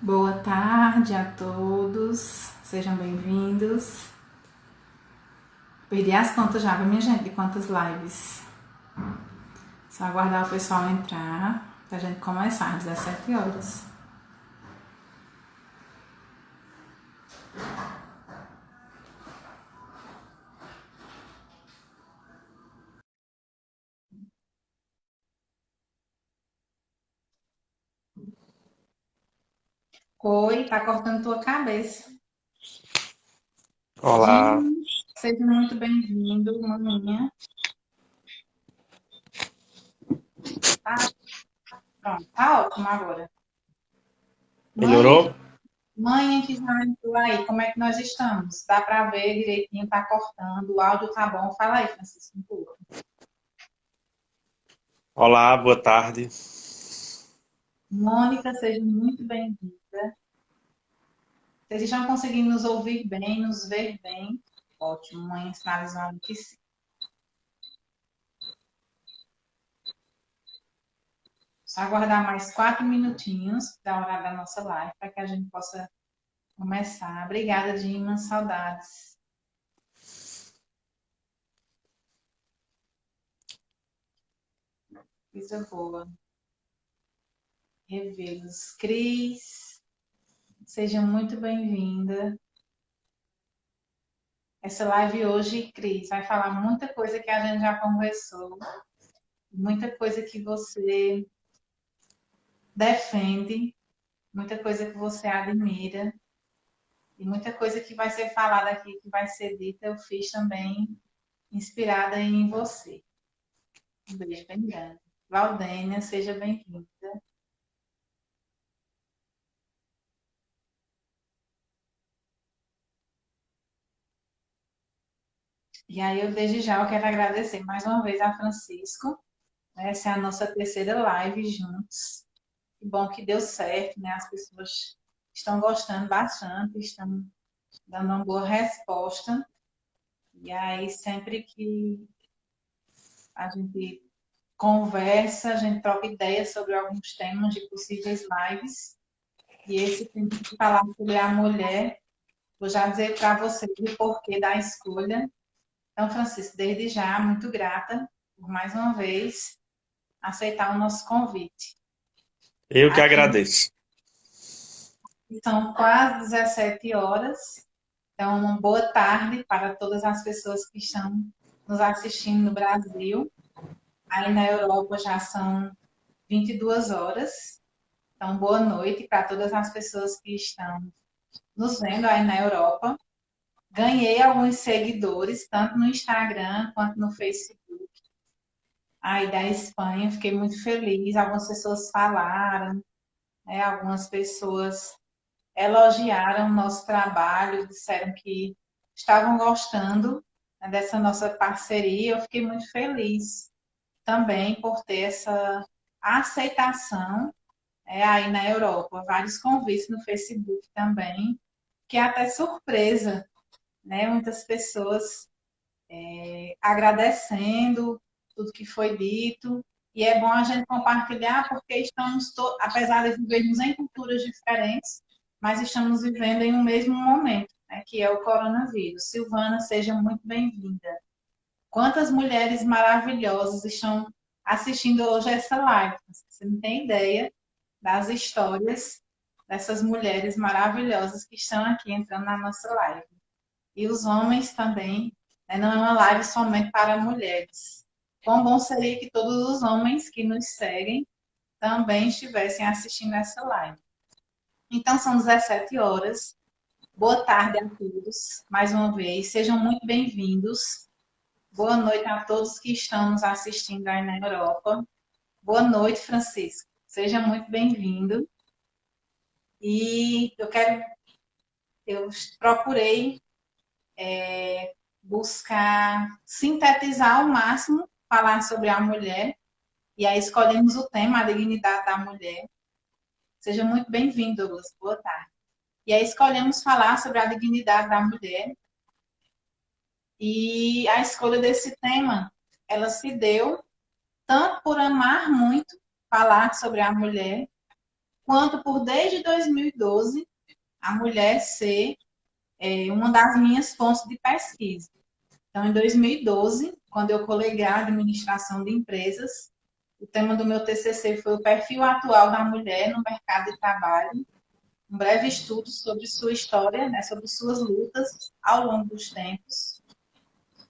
Boa tarde a todos, sejam bem-vindos. Perdi as contas já, viu, minha gente, de quantas lives. Só aguardar o pessoal entrar pra gente começar às 17 horas. Oi, tá cortando tua cabeça. Olá, Jim, seja muito bem-vindo, maninha. Tá, pronto, tá ótimo agora. Mãe, melhorou? mãe que já entrou aí, como é que nós estamos? Dá pra ver direitinho, tá cortando, o áudio tá bom. Fala aí, Francisco, um pouco. Olá, boa tarde. Mônica, seja muito bem-vinda. Vocês estão conseguindo nos ouvir bem, nos ver bem? Ótimo, mãe sinalizando que sim. Só aguardar mais 4 minutinhos da hora da nossa live para que a gente possa começar. Obrigada, Dima. Saudades. Coisa boa. Revê-los. Cris, seja muito bem-vinda. Essa live hoje, Cris, vai falar muita coisa que a gente já conversou, muita coisa que você defende, muita coisa que você admira. E muita coisa que vai ser falada aqui, que vai ser dita, eu fiz também inspirada em você. Um beijo bem grande. Valdênia, seja bem-vinda. E aí, eu desde já eu quero agradecer mais uma vez a Francisco. Essa é a nossa terceira live juntos. Que bom que deu certo, né? As pessoas estão gostando bastante, estão dando uma boa resposta. E aí, sempre que a gente conversa, a gente troca ideias sobre alguns temas de possíveis lives. E esse tema de falar sobre a mulher, vou já dizer para vocês o porquê da escolha. Então, Francisco, desde já, muito grata por mais uma vez aceitar o nosso convite. Eu que Aqui agradeço. são quase 17 horas, então, uma boa tarde para todas as pessoas que estão nos assistindo no Brasil. Aí na Europa já são 22 horas. Então, boa noite para todas as pessoas que estão nos vendo aí na Europa. Ganhei alguns seguidores, tanto no Instagram quanto no Facebook, aí da Espanha. Fiquei muito feliz. Algumas pessoas falaram, né? Algumas pessoas elogiaram o nosso trabalho, disseram que estavam gostando, né, dessa nossa parceria. Eu fiquei muito feliz também por ter essa aceitação, aí na Europa. Vários convites no Facebook também, que é até surpresa, né? Muitas pessoas agradecendo tudo que foi dito. E é bom a gente compartilhar porque estamos, apesar de vivermos em culturas diferentes, mas estamos vivendo em um mesmo momento, né, que é o coronavírus. Silvana, seja muito bem-vinda. Quantas mulheres maravilhosas estão assistindo hoje essa live? Você não tem ideia das histórias dessas mulheres maravilhosas que estão aqui entrando na nossa live. E os homens também, né? Não é uma live somente para mulheres. Quão bom seria que todos os homens que nos seguem também estivessem assistindo essa live. Então, são 17 horas. Boa tarde a todos, mais uma vez. Sejam muito bem-vindos. Boa noite a todos que estão nos assistindo aí na Europa. Boa noite, Francisco. Seja muito bem-vindo. E eu procurei buscar sintetizar ao máximo, falar sobre a mulher, e aí escolhemos o tema, a dignidade da mulher. Seja muito bem-vindo, Douglas. Boa tarde. E aí escolhemos falar sobre a dignidade da mulher, e a escolha desse tema, ela se deu tanto por amar muito falar sobre a mulher, quanto por desde 2012 a mulher ser uma das minhas fontes de pesquisa. Então, em 2012, quando eu coleguei a administração de empresas, o tema do meu TCC foi o perfil atual da mulher no mercado de trabalho, um breve estudo sobre sua história, né, sobre suas lutas ao longo dos tempos.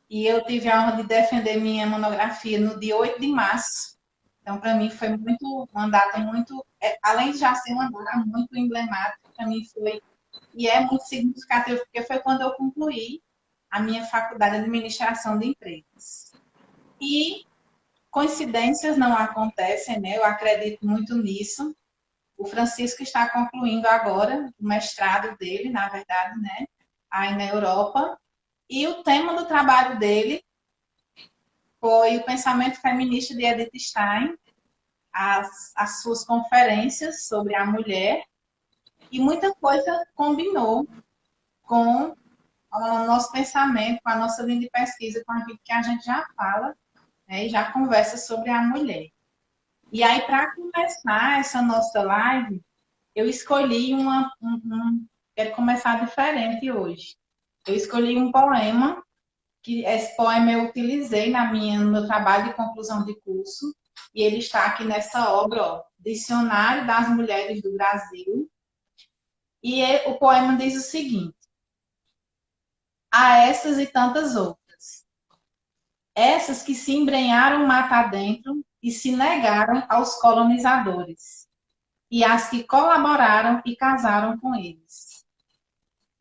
E eu tive a honra de defender minha monografia no dia 8 de março. Então, para mim, foi uma data muito, além de já ser uma data muito emblemática, para mim foi, e é muito significativo, porque foi quando eu concluí a minha faculdade de administração de empresas. E coincidências não acontecem, né? Eu acredito muito nisso. O Francisco está concluindo agora o mestrado dele, na verdade, né? Aí na Europa. E o tema do trabalho dele foi o pensamento feminista de Edith Stein, as suas conferências sobre a mulher, e muita coisa combinou com o nosso pensamento, com a nossa linha de pesquisa, com aquilo que a gente já fala, né, e já conversa sobre a mulher. E aí, para começar essa nossa live, eu escolhi quero começar diferente hoje. Eu escolhi um poema, que esse poema eu utilizei no meu trabalho de conclusão de curso, e ele está aqui nessa obra, ó, Dicionário das Mulheres do Brasil. E o poema diz o seguinte: a essas e tantas outras, essas que se embrenharam mata adentro e se negaram aos colonizadores, e as que colaboraram e casaram com eles,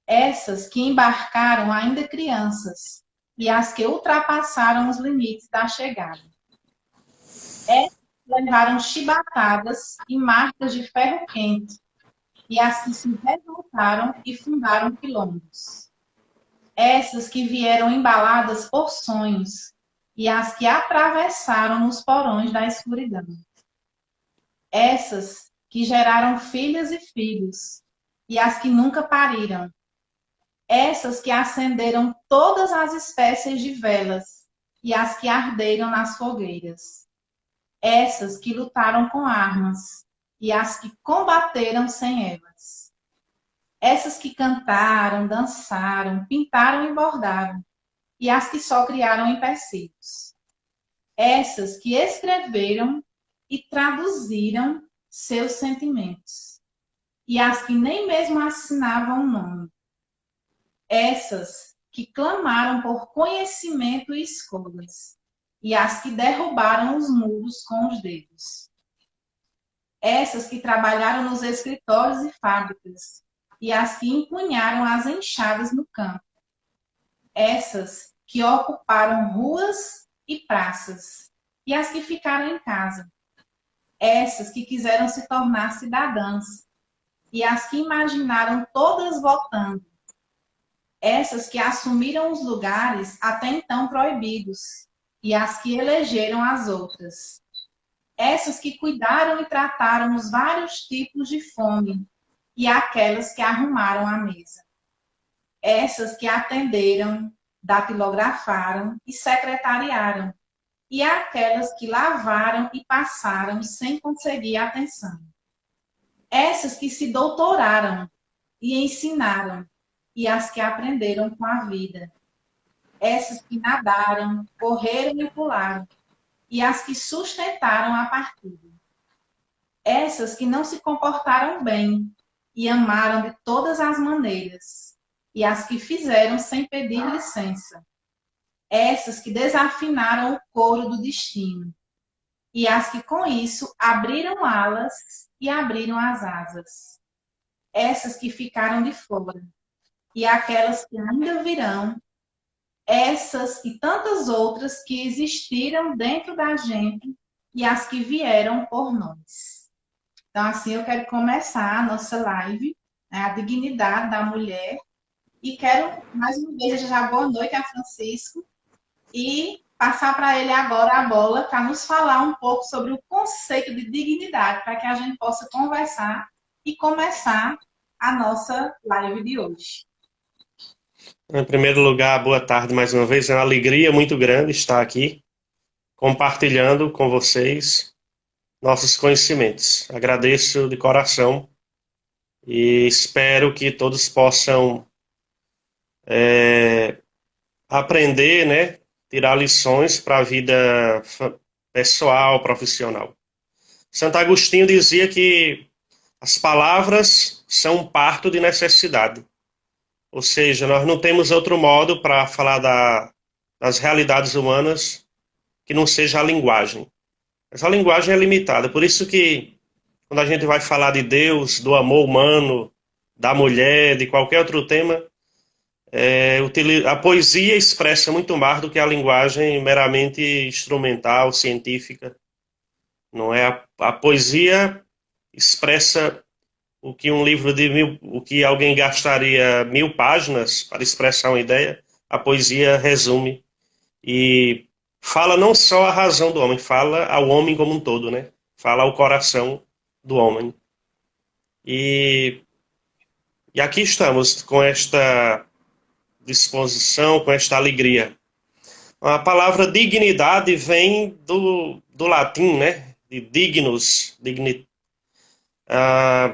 essas que embarcaram ainda crianças e as que ultrapassaram os limites da chegada, essas que levaram chibatadas e marcas de ferro quente e as que se revoltaram e fundaram quilombos, essas que vieram embaladas por sonhos e as que atravessaram os porões da escuridão, essas que geraram filhas e filhos e as que nunca pariram, essas que acenderam todas as espécies de velas e as que arderam nas fogueiras, essas que lutaram com armas e as que combateram sem elas, essas que cantaram, dançaram, pintaram e bordaram, e as que só criaram empecilhos, essas que escreveram e traduziram seus sentimentos, e as que nem mesmo assinavam o nome, essas que clamaram por conhecimento e escolhas, e as que derrubaram os muros com os dedos, essas que trabalharam nos escritórios e fábricas, e as que empunharam as enxadas no campo, essas que ocuparam ruas e praças, e as que ficaram em casa, essas que quiseram se tornar cidadãs, e as que imaginaram todas votando, essas que assumiram os lugares até então proibidos, e as que elegeram as outras, essas que cuidaram e trataram os vários tipos de fome, e aquelas que arrumaram a mesa, essas que atenderam, datilografaram e secretariaram, e aquelas que lavaram e passaram sem conseguir atenção, essas que se doutoraram e ensinaram, e as que aprenderam com a vida, essas que nadaram, correram e pularam, e as que sustentaram a partida, essas que não se comportaram bem e amaram de todas as maneiras, e as que fizeram sem pedir licença, essas que desafinaram o coro do destino, e as que com isso abriram alas e abriram as asas, essas que ficaram de fora, e aquelas que ainda virão, essas e tantas outras que existiram dentro da gente e as que vieram por nós. Então, assim, eu quero começar a nossa live, né, a dignidade da mulher, e quero, mais uma vez, desejar boa noite a Francisco e passar para ele agora a bola para nos falar um pouco sobre o conceito de dignidade, para que a gente possa conversar e começar a nossa live de hoje. Em primeiro lugar, boa tarde mais uma vez. É uma alegria muito grande estar aqui compartilhando com vocês nossos conhecimentos. Agradeço de coração e espero que todos possam aprender, né? Tirar lições para a vida pessoal, profissional. Santo Agostinho dizia que as palavras são um parto de necessidade. Ou seja, nós não temos outro modo para falar das realidades humanas que não seja a linguagem. Mas a linguagem é limitada. Por isso que, quando a gente vai falar de Deus, do amor humano, da mulher, de qualquer outro tema, a poesia expressa muito mais do que a linguagem meramente instrumental, científica. Não é? A poesia expressa o que um livro de o que alguém gastaria 1000 páginas para expressar uma ideia, a poesia resume e fala não só a razão do homem, fala ao homem como um todo, né? Fala ao coração do homem. E, e aqui estamos com esta disposição, com esta alegria. A palavra dignidade vem do latim, né? De dignus,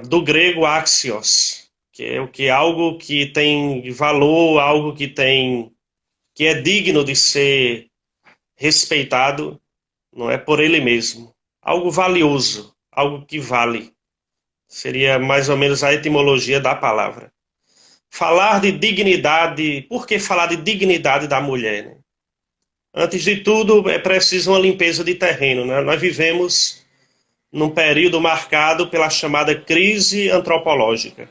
do grego axios, que é o que algo que tem valor, algo que é digno de ser respeitado, não é por ele mesmo, algo valioso, algo que vale. Seria mais ou menos a etimologia da palavra. Falar de dignidade, por que falar de dignidade da mulher, né? Antes de tudo, é preciso uma limpeza de terreno, né? Nós vivemos num período marcado pela chamada crise antropológica.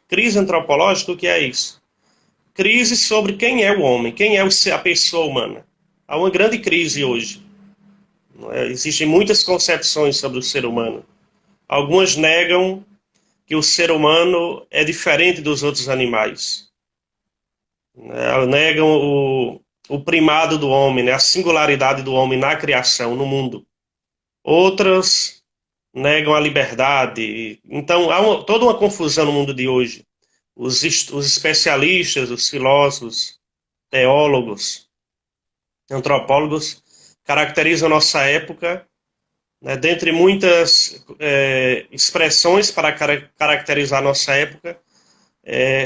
Crise antropológica, o que é isso? Crise sobre quem é o homem, quem é a pessoa humana. Há uma grande crise hoje. Existem muitas concepções sobre o ser humano. Algumas negam que o ser humano é diferente dos outros animais. Negam o primado do homem, né? A singularidade do homem na criação, no mundo. Outras negam a liberdade. Então, há toda uma confusão no mundo de hoje. Os especialistas, os filósofos, teólogos, antropólogos, caracterizam a nossa época, né, dentre muitas expressões para caracterizar a nossa época,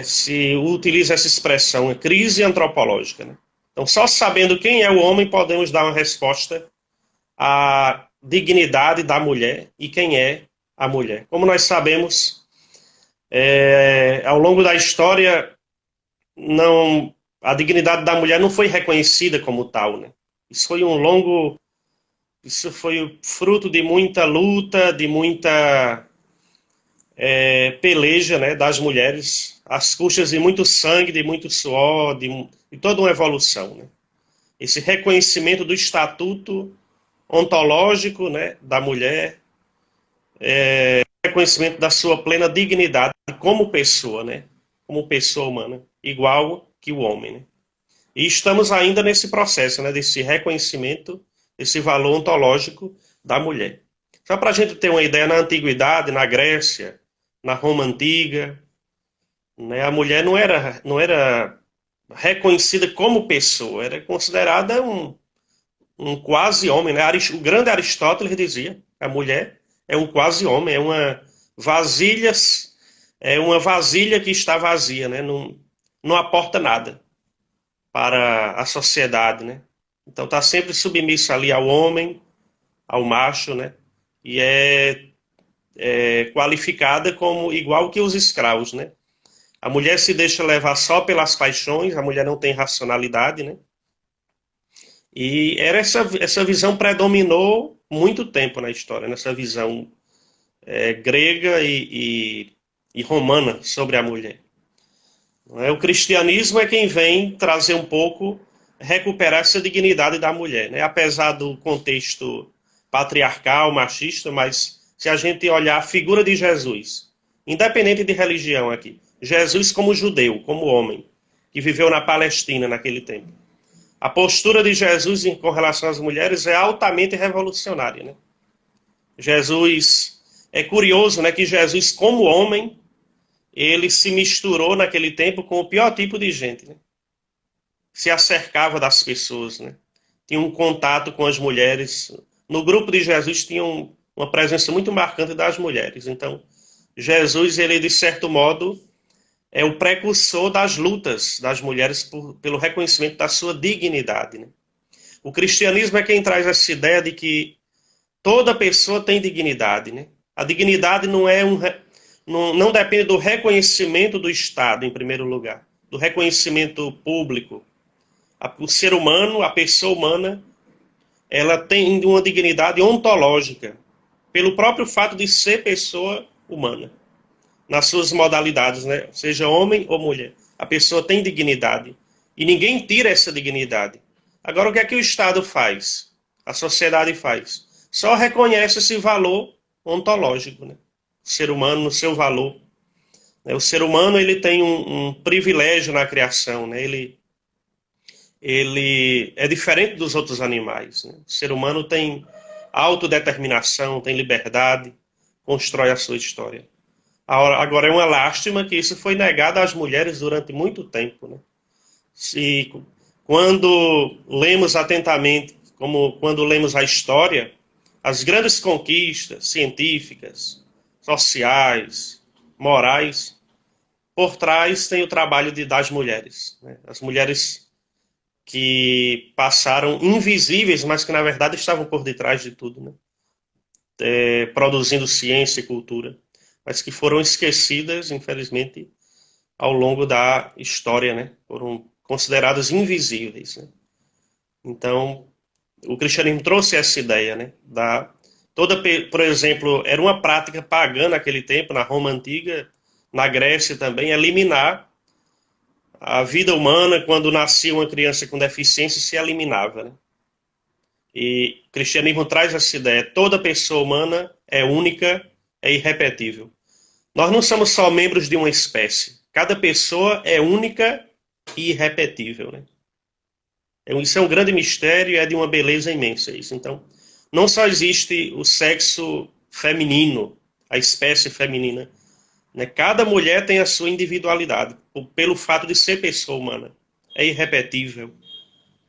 se utiliza essa expressão, crise antropológica. Né? Então, só sabendo quem é o homem, podemos dar uma resposta à dignidade da mulher e quem é a mulher. Como nós sabemos, ao longo da história, a dignidade da mulher não foi reconhecida como tal, né? Isso foi o fruto de muita luta, de muita peleja, né, das mulheres, às custas de muito sangue, de muito suor, de toda uma evolução, né? Esse reconhecimento do estatuto ontológico, né, da mulher, reconhecimento da sua plena dignidade como pessoa, né, como pessoa humana, igual que o homem, né? E estamos ainda nesse processo, né, desse reconhecimento, desse valor ontológico da mulher. Só para a gente ter uma ideia, na Antiguidade, na Grécia, na Roma Antiga, né, a mulher não era reconhecida como pessoa, era considerada um quase-homem. Né? O grande Aristóteles dizia, a mulher é um quase-homem, é uma vasilha que está vazia, né? Não aporta nada para a sociedade, né? Então está sempre submisso ali ao homem, ao macho, né? E é qualificada como igual que os escravos, né? A mulher se deixa levar só pelas paixões, a mulher não tem racionalidade, né? E essa visão predominou muito tempo na história, nessa visão grega e romana sobre a mulher. O cristianismo é quem vem trazer um pouco, recuperar essa dignidade da mulher, né? Apesar do contexto patriarcal, machista, mas se a gente olhar a figura de Jesus, independente de religião aqui, Jesus como judeu, como homem, que viveu na Palestina naquele tempo. A postura de Jesus com relação às mulheres é altamente revolucionária, né? É curioso, né, que Jesus, como homem, ele se misturou naquele tempo com o pior tipo de gente, né? Se acercava das pessoas, né? Tinha um contato com as mulheres, no grupo de Jesus tinha uma presença muito marcante das mulheres. Então, Jesus, ele de certo modo, é o precursor das lutas das mulheres pelo reconhecimento da sua dignidade. Né? O cristianismo é quem traz essa ideia de que toda pessoa tem dignidade. Né? A dignidade não depende do reconhecimento do Estado, em primeiro lugar, do reconhecimento público. O ser humano, a pessoa humana, ela tem uma dignidade ontológica, pelo próprio fato de ser pessoa humana, nas suas modalidades, né? Seja homem ou mulher. A pessoa tem dignidade. E ninguém tira essa dignidade. Agora, o que é que o Estado faz? A sociedade faz? Só reconhece esse valor ontológico, né? O ser humano no seu valor. O ser humano, ele tem um privilégio na criação, né? Ele é diferente dos outros animais. Né? O ser humano tem autodeterminação, tem liberdade, constrói a sua história. Agora, é uma lástima que isso foi negado às mulheres durante muito tempo. Né? Se, quando lemos atentamente, como quando lemos a história, as grandes conquistas científicas, sociais, morais, por trás tem o trabalho das mulheres. Né? As mulheres que passaram invisíveis, mas que na verdade estavam por detrás de tudo, né? Produzindo ciência e cultura, mas que foram esquecidas, infelizmente, ao longo da história, né? Foram consideradas invisíveis. Né? Então, o cristianismo trouxe essa ideia, né? Por exemplo, era uma prática pagã naquele tempo, na Roma antiga, na Grécia também, eliminar a vida humana. Quando nascia uma criança com deficiência, se eliminava, né? E o cristianismo traz essa ideia: toda pessoa humana é única, é irrepetível. Nós não somos só membros de uma espécie. Cada pessoa é única e irrepetível. Né? Isso é um grande mistério e é de uma beleza imensa. Isso. Então, não só existe o sexo feminino, a espécie feminina. Né? Cada mulher tem a sua individualidade, pelo fato de ser pessoa humana. É irrepetível.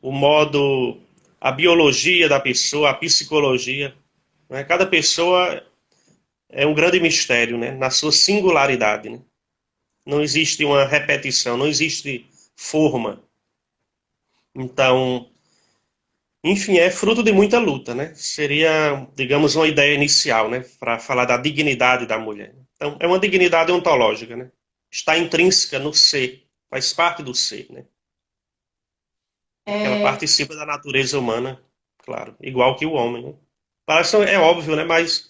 O modo, a biologia da pessoa, a psicologia. Né? Cada pessoa é um grande mistério, né? Na sua singularidade. Né? Não existe uma repetição, não existe forma. Então, enfim, é fruto de muita luta, né? Seria, digamos, uma ideia inicial, né? Para falar da dignidade da mulher. Então, é uma dignidade ontológica, né? Está intrínseca no ser, faz parte do ser, né? Porque ela É, participa da natureza humana, claro, igual que o homem, né? Parece, é óbvio, né? Mas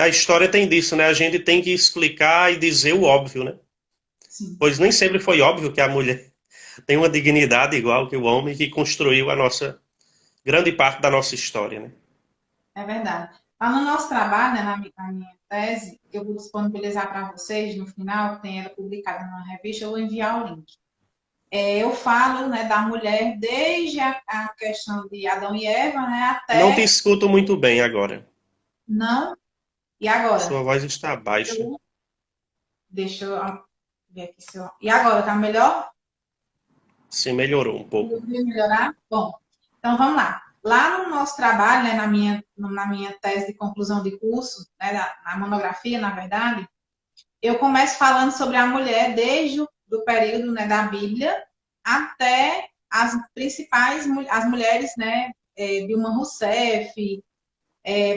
a história tem disso, né? A gente tem que explicar e dizer o óbvio, né? sim, Pois nem sempre foi óbvio que a mulher tem uma dignidade igual que o homem que construiu a nossa grande parte da nossa história, né? é verdade. Lá no nosso trabalho, né, na minha tese, eu vou disponibilizar para vocês no final, tem ela publicada numa revista, eu vou enviar o link. Eu falo, né, da mulher desde a questão de Adão e Eva, né, Não te até escuto muito bem agora. não. E agora? Sua voz está baixa. Eu, deixa eu ver aqui se eu... E agora, tá melhor? Se melhorou um pouco. Conseguiu melhorar? Bom, então vamos lá. Lá no nosso trabalho, né, na minha tese de conclusão de curso, né, na monografia, na verdade, eu começo falando sobre a mulher desde o do período, né, da Bíblia até as principais as mulheres, né, Dilma Rousseff,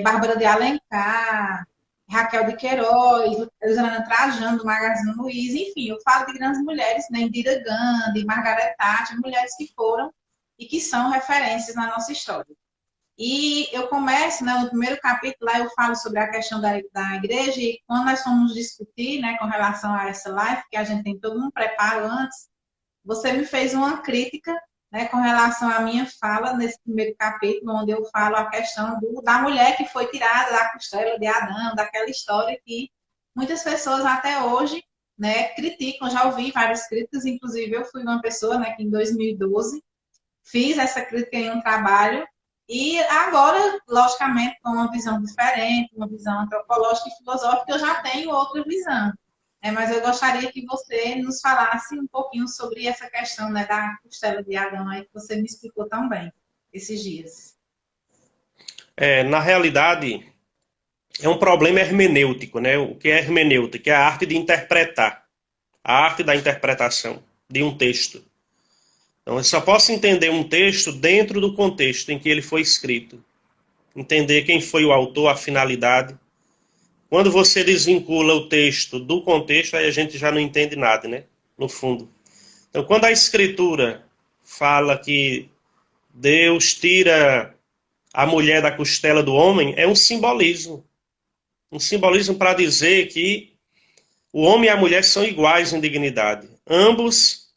Bárbara de Alencar, Raquel de Queiroz, Elisana Trajano, do Magazine Luiza, enfim, eu falo de grandes mulheres, né, Indira Gandhi, Margaret Thatcher, mulheres que foram e que são referências na nossa história. E eu começo, né, no primeiro capítulo, lá eu falo sobre a questão da igreja, e quando nós fomos discutir, né, com relação a essa live, que a gente tem todo um preparo antes, você me fez uma crítica, né, com relação à minha fala nesse primeiro capítulo, onde eu falo a questão da mulher que foi tirada da costela de Adão, daquela história que muitas pessoas até hoje, né, criticam. Já ouvi várias críticas, inclusive eu fui uma pessoa, né, que em 2012 fiz essa crítica em um trabalho, e agora, logicamente, com uma visão diferente, uma visão antropológica e filosófica, eu já tenho outra visão. Mas eu gostaria que você nos falasse um pouquinho sobre essa questão, né, da costela de Adão, aí, que você me explicou tão bem esses dias. Na realidade, é um problema hermenêutico, né? O que é hermenêutica? É a arte de interpretar, a arte da interpretação de um texto. Então, eu só posso entender um texto dentro do contexto em que ele foi escrito. Entender quem foi o autor, a finalidade. Quando você desvincula o texto do contexto, aí a gente já não entende nada, né? No fundo. Então, quando a Escritura fala que Deus tira a mulher da costela do homem, é um simbolismo. Um simbolismo para dizer que o homem e a mulher são iguais em dignidade. Ambos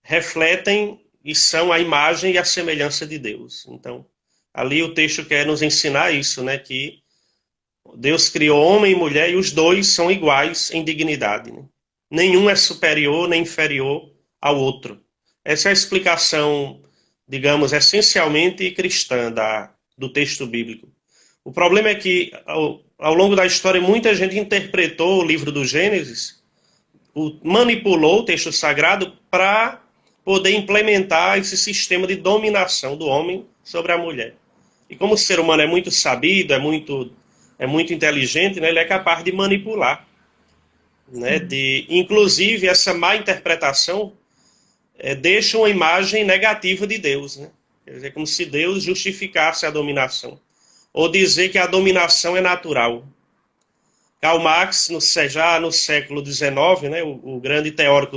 refletem e são a imagem e a semelhança de Deus. Então, ali o texto quer nos ensinar isso, né? Que Deus criou homem e mulher e os dois são iguais em dignidade. Né? Nenhum é superior nem inferior ao outro. Essa é a explicação, digamos, essencialmente cristã do texto bíblico. O problema é que, ao longo da história, muita gente interpretou o livro do Gênesis, manipulou o texto sagrado para poder implementar esse sistema de dominação do homem sobre a mulher. E como o ser humano é muito sabido, é muito inteligente, né, ele é capaz de manipular. Né, inclusive, essa má interpretação deixa uma imagem negativa de Deus. Né? Quer dizer, como se Deus justificasse a dominação. Ou dizer que a dominação é natural. Karl Marx, já no século XIX, né, o grande teórico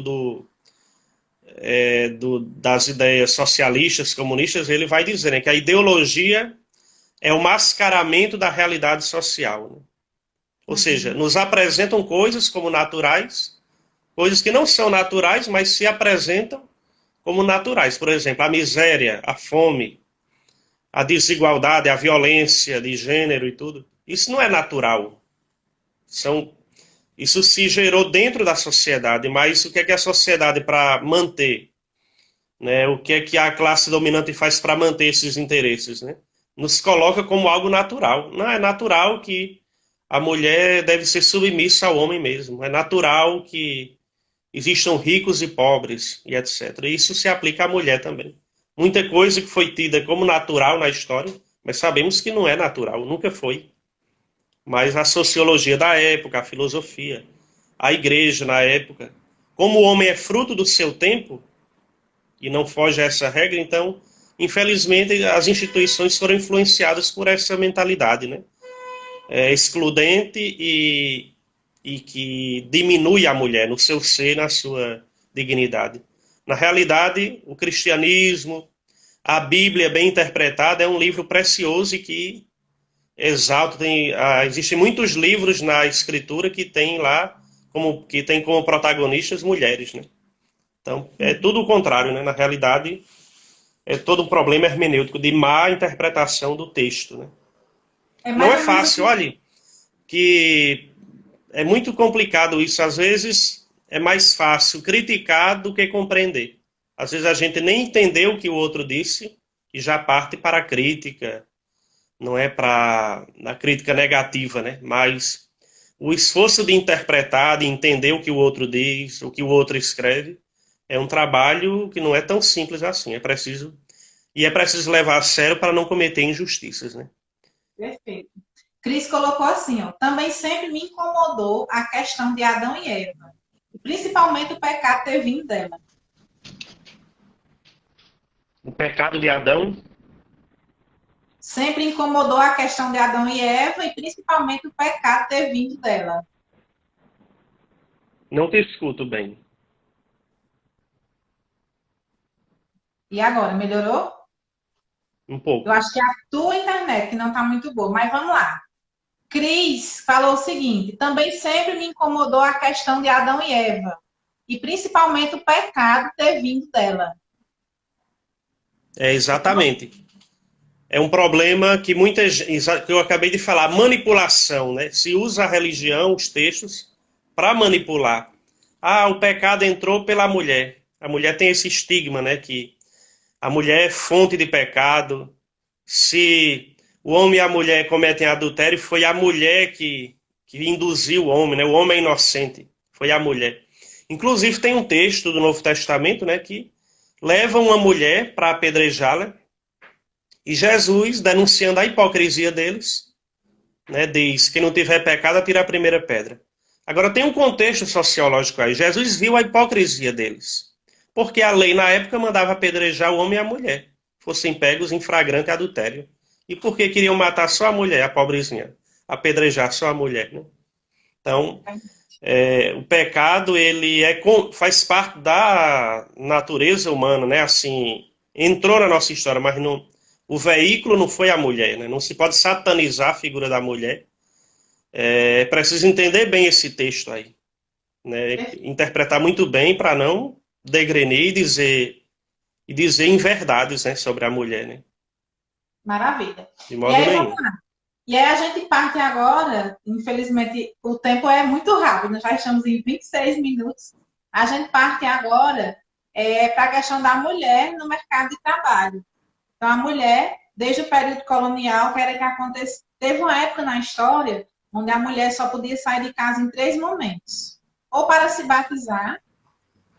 das ideias socialistas, comunistas, ele vai dizer, né, que a ideologia é o mascaramento da realidade social. Né? Ou seja, nos apresentam coisas como naturais, coisas que não são naturais, mas se apresentam como naturais. Por exemplo, a miséria, a fome, a desigualdade, a violência de gênero e tudo. Isso não é natural. Isso se gerou dentro da sociedade, mas o que é que a sociedade para manter? Né? O que é que a classe dominante faz para manter esses interesses? Né? Nos coloca como algo natural. Não é natural que a mulher deve ser submissa ao homem mesmo. É natural que existam ricos e pobres e etc. E isso se aplica à mulher também. Muita coisa que foi tida como natural na história, mas sabemos que não é natural, nunca foi. Mas a sociologia da época, a filosofia, a igreja na época, como o homem é fruto do seu tempo e não foge a essa regra, então, infelizmente, as instituições foram influenciadas por essa mentalidade, né? Excludente e que diminui a mulher no seu ser, na sua dignidade. Na realidade, o cristianismo, a Bíblia bem interpretada, é um livro precioso e que exalta. Existem muitos livros na Escritura que tem lá que tem como protagonistas mulheres, né? Então, é tudo o contrário, né? Na realidade, é todo um problema hermenêutico de má interpretação do texto, né? Não é fácil, olha, que é muito complicado isso. Às vezes é mais fácil criticar do que compreender. Às vezes a gente nem entendeu o que o outro disse e já parte para a crítica. Não é para a crítica negativa, né? Mas o esforço de interpretar, de entender o que o outro diz, o que o outro escreve, é um trabalho que não é tão simples assim. É preciso levar a sério para não cometer injustiças, né? Perfeito. Cris colocou assim, ó, também sempre me incomodou a questão de Adão e Eva, principalmente o pecado ter vindo dela. O pecado de Adão sempre incomodou a questão de Adão e Eva e principalmente o pecado ter vindo dela. Não te escuto bem. E agora, melhorou? Um pouco. Eu acho que é a tua internet que não está muito boa, mas vamos lá. Cris falou o seguinte, também sempre me incomodou a questão de Adão e Eva, e principalmente o pecado ter vindo dela. Exatamente. É um problema que que eu acabei de falar, manipulação, né? Se usa a religião, os textos, para manipular. O pecado entrou pela mulher. A mulher tem esse estigma, né? Que a mulher é fonte de pecado. Se o homem e a mulher cometem adultério, foi a mulher que induziu o homem, né? O homem é inocente, foi a mulher. Inclusive tem um texto do Novo Testamento, né? Que leva uma mulher para apedrejá-la E Jesus, denunciando a hipocrisia deles, né, diz: quem não tiver pecado, atira a primeira pedra. Agora, tem um contexto sociológico aí. Jesus viu a hipocrisia deles. Porque a lei, na época, mandava apedrejar o homem e a mulher, fossem pegos em flagrante adultério. E por que queriam matar só a mulher, a pobrezinha? Apedrejar só a mulher, né? Então, o pecado, ele faz parte da natureza humana, né? Assim, entrou na nossa história, mas não, o veículo não foi a mulher, né? Não se pode satanizar a figura da mulher. É preciso entender bem esse texto aí, né? Interpretar muito bem para não degrenir e dizer inverdades, né, sobre a mulher, né? Maravilha. De E modo aí, vamos nenhum. lá. E aí a gente parte agora, infelizmente o tempo é muito rápido, nós já estamos em 26 minutos. A gente parte agora para a questão da mulher no mercado de trabalho. Então, a mulher, desde o período colonial, que era que acontecesse. Teve uma época na história onde a mulher só podia sair de casa em 3 momentos: ou para se batizar,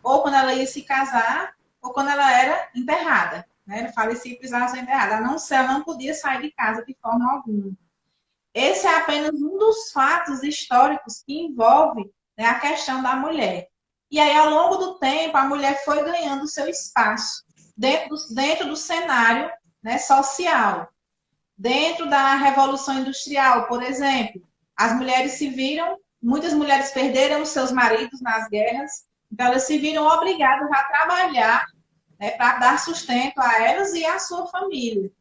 ou quando ela ia se casar, ou quando ela era enterrada. Né? Ela falecia e precisava ser enterrada. Ela não podia sair de casa de forma alguma. Esse é apenas um dos fatos históricos que envolve, né, a questão da mulher. E aí, ao longo do tempo, a mulher foi ganhando seu espaço dentro do cenário, né, social. Dentro da Revolução Industrial, por exemplo, as mulheres se viram, muitas mulheres perderam seus maridos nas guerras, então elas se viram obrigadas a trabalhar, né, para dar sustento a elas e à sua família.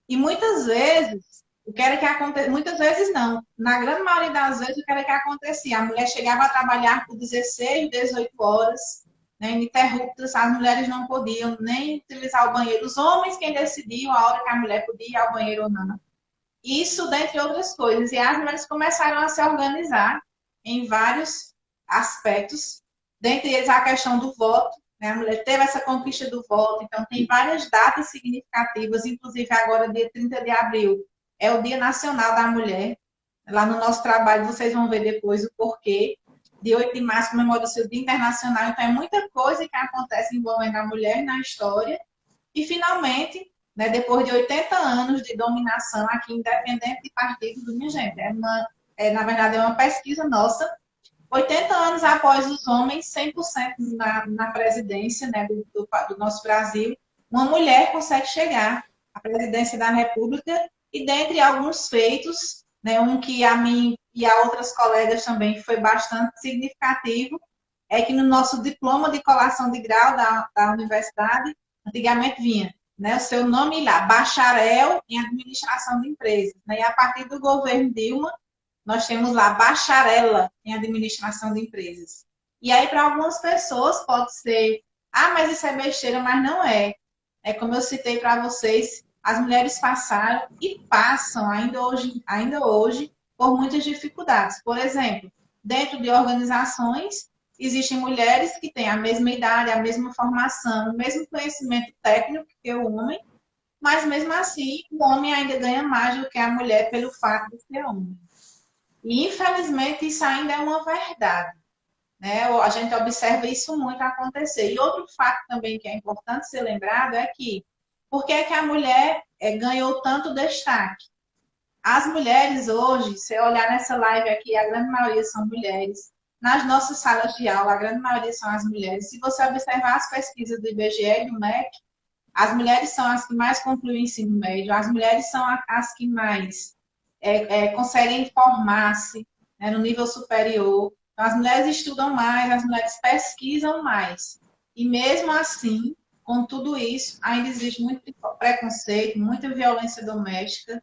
E muitas vezes, o que era que acontecia, muitas vezes não, na grande maioria das vezes, o que era que acontecia? A mulher chegava a trabalhar por 16, 18 horas, né, ininterruptas, as mulheres não podiam nem utilizar o banheiro. Os homens quem decidiam a hora que a mulher podia ir ao banheiro ou não. Isso, dentre outras coisas. E as mulheres começaram a se organizar em vários aspectos, dentre eles a questão do voto. Né? A mulher teve essa conquista do voto, então tem várias datas significativas, inclusive agora, dia 30 de abril, é o Dia Nacional da Mulher. Lá no nosso trabalho, vocês vão ver depois o porquê. Dia 8 de março comemora o seu Dia Internacional, então é muita coisa que acontece envolvendo a mulher na história. E, finalmente, né, depois de 80 anos de dominação aqui, independente de partido, minha gente, na verdade, é uma pesquisa nossa. 80 anos após os homens, 100% na presidência, né, do nosso Brasil, uma mulher consegue chegar à presidência da República e, dentre alguns feitos, né, um que a mim e a outras colegas também foi bastante significativo, é que no nosso diploma de colação de grau da universidade, antigamente vinha, né, o seu nome lá, bacharel em administração de empresas. Né, e a partir do governo Dilma, nós temos lá bacharela em administração de empresas. E aí, para algumas pessoas, pode ser, mas isso é besteira, mas não é. É como eu citei para vocês, as mulheres passaram e passam ainda hoje por muitas dificuldades. Por exemplo, dentro de organizações, existem mulheres que têm a mesma idade, a mesma formação, o mesmo conhecimento técnico que o homem, mas mesmo assim o homem ainda ganha mais do que a mulher pelo fato de ser homem. E infelizmente isso ainda é uma verdade. Né? A gente observa isso muito acontecer. E outro fato também que é importante ser lembrado é que por que a mulher ganhou tanto destaque? As mulheres hoje, se olhar nessa live aqui, a grande maioria são mulheres. Nas nossas salas de aula, a grande maioria são as mulheres. Se você observar as pesquisas do IBGE e do MEC, as mulheres são as que mais concluem o ensino médio, as mulheres são as que mais conseguem formar-se, né, no nível superior. Então, as mulheres estudam mais, as mulheres pesquisam mais. E mesmo assim, com tudo isso, ainda existe muito preconceito, muita violência doméstica.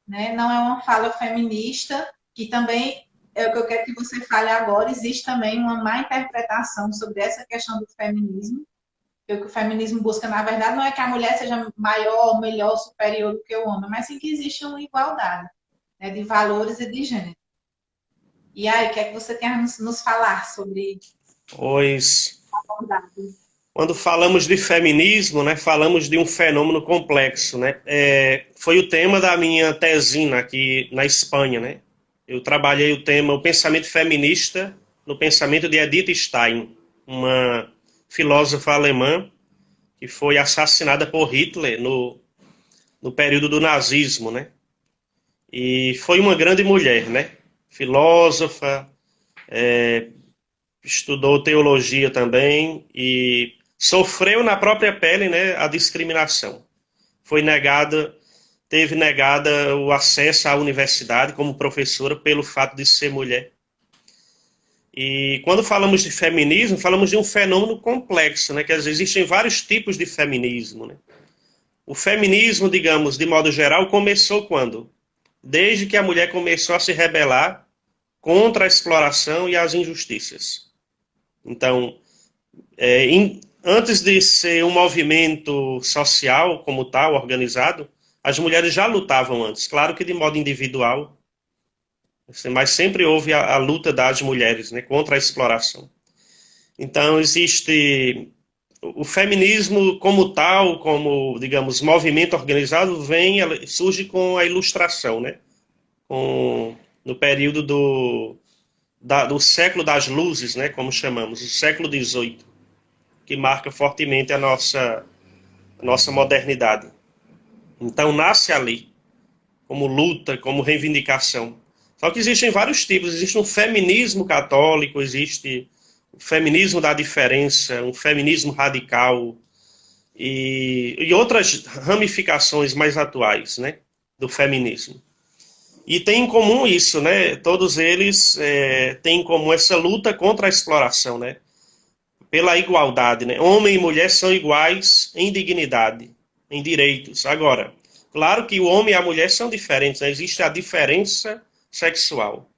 Né? Não é uma fala feminista, que também é o que eu quero que você fale agora. Existe também uma má interpretação sobre essa questão do feminismo. O que o feminismo busca, na verdade, não é que a mulher seja maior, melhor, superior do que o homem, mas sim que existe uma igualdade, né, de valores e de gênero. E aí, o que é que você tem a nos falar sobre Pois, a abordagem? quando falamos de feminismo, né, falamos de um fenômeno complexo, né? Foi o tema da minha tesina aqui na Espanha, né? Eu trabalhei o tema, o pensamento feminista no pensamento de Edith Stein, uma filósofa alemã que foi assassinada por Hitler no no período do nazismo, né? E foi uma grande mulher, né? Filósofa, estudou teologia também e sofreu na própria pele, né, a discriminação. Foi negada, teve negada o acesso à universidade como professora pelo fato de ser mulher. E quando falamos de feminismo, falamos de um fenômeno complexo, né? Quer dizer, existem vários tipos de feminismo, né? O feminismo, digamos, de modo geral, começou quando? Desde que a mulher começou a se rebelar contra a exploração e as injustiças. Então, antes de ser um movimento social como tal, organizado, as mulheres já lutavam antes. Claro que de modo individual, mas sempre houve a luta das mulheres, né, contra a exploração. Então, existe o feminismo como tal, como, digamos, movimento organizado, surge com a Ilustração, né? No período do século das luzes, né? Como chamamos, o século XVIII, que marca fortemente a nossa modernidade. Então, nasce ali, como luta, como reivindicação. Só que existem vários tipos. Existe um feminismo católico, existe o feminismo da diferença, um feminismo radical e outras ramificações mais atuais, né, do feminismo. E tem em comum isso, né? Todos eles têm em comum essa luta contra a exploração, né? Pela igualdade, né? Homem e mulher são iguais em dignidade, em direitos. Agora, claro que o homem e a mulher são diferentes, né? Existe a diferença sexual.